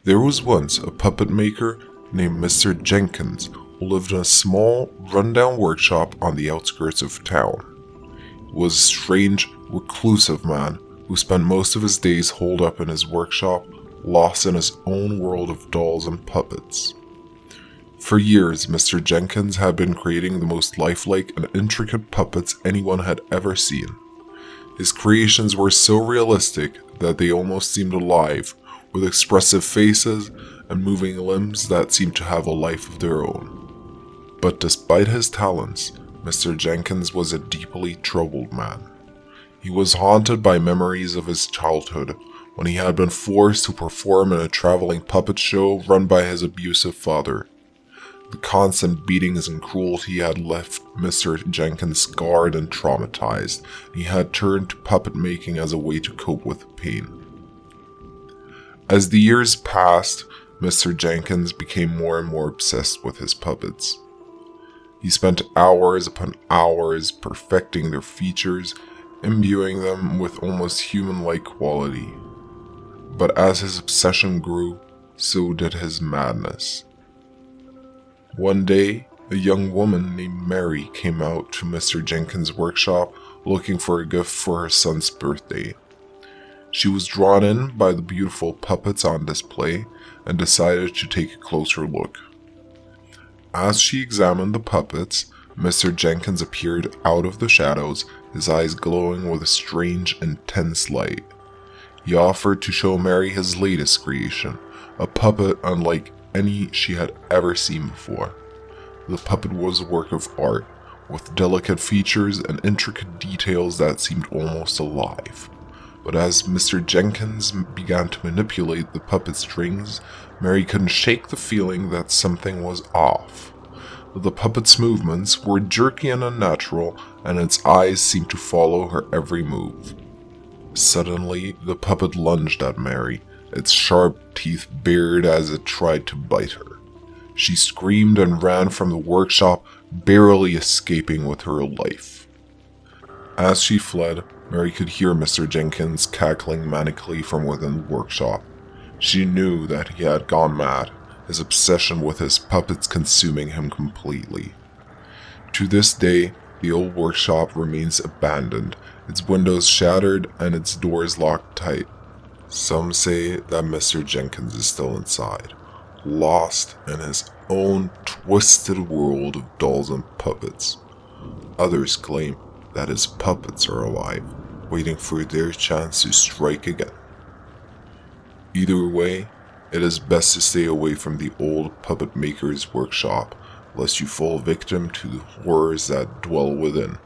There was once a puppet maker named Mr. Jenkins who lived in a small, rundown workshop on the outskirts of town. He was a strange, reclusive man who spent most of his days holed up in his workshop, lost in his own world of dolls and puppets. For years, Mr. Jenkins had been creating the most lifelike and intricate puppets anyone had ever seen. His creations were so realistic that they almost seemed alive, with expressive faces and moving limbs that seemed to have a life of their own. But despite his talents, Mr. Jenkins was a deeply troubled man. He was haunted by memories of his childhood, when he had been forced to perform in a traveling puppet show run by his abusive father. The constant beatings and cruelty had left Mr. Jenkins scarred and traumatized, and he had turned to puppet making as a way to cope with the pain. As the years passed, Mr. Jenkins became more and more obsessed with his puppets. He spent hours upon hours perfecting their features, imbuing them with almost human-like quality. But as his obsession grew, so did his madness. One day, a young woman named Mary came out to Mr. Jenkins' workshop looking for a gift for her son's birthday. She was drawn in by the beautiful puppets on display and decided to take a closer look. As she examined the puppets, Mr. Jenkins appeared out of the shadows, his eyes glowing with a strange, intense light. He offered to show Mary his latest creation, a puppet unlike any she had ever seen before. The puppet was a work of art, with delicate features and intricate details that seemed almost alive. But as Mr. Jenkins began to manipulate the puppet strings, Mary couldn't shake the feeling that something was off. The puppet's movements were jerky and unnatural, and its eyes seemed to follow her every move. Suddenly, the puppet lunged at Mary, its sharp teeth bared as it tried to bite her. She screamed and ran from the workshop, barely escaping with her life. As she fled, Mary could hear Mr. Jenkins cackling manically from within the workshop. She knew that he had gone mad, his obsession with his puppets consuming him completely. To this day, the old workshop remains abandoned, its windows shattered and its doors locked tight. Some say that Mr. Jenkins is still inside, lost in his own twisted world of dolls and puppets. Others claim that his puppets are alive, waiting for their chance to strike again. Either way, it is best to stay away from the old puppet maker's workshop, lest you fall victim to the horrors that dwell within.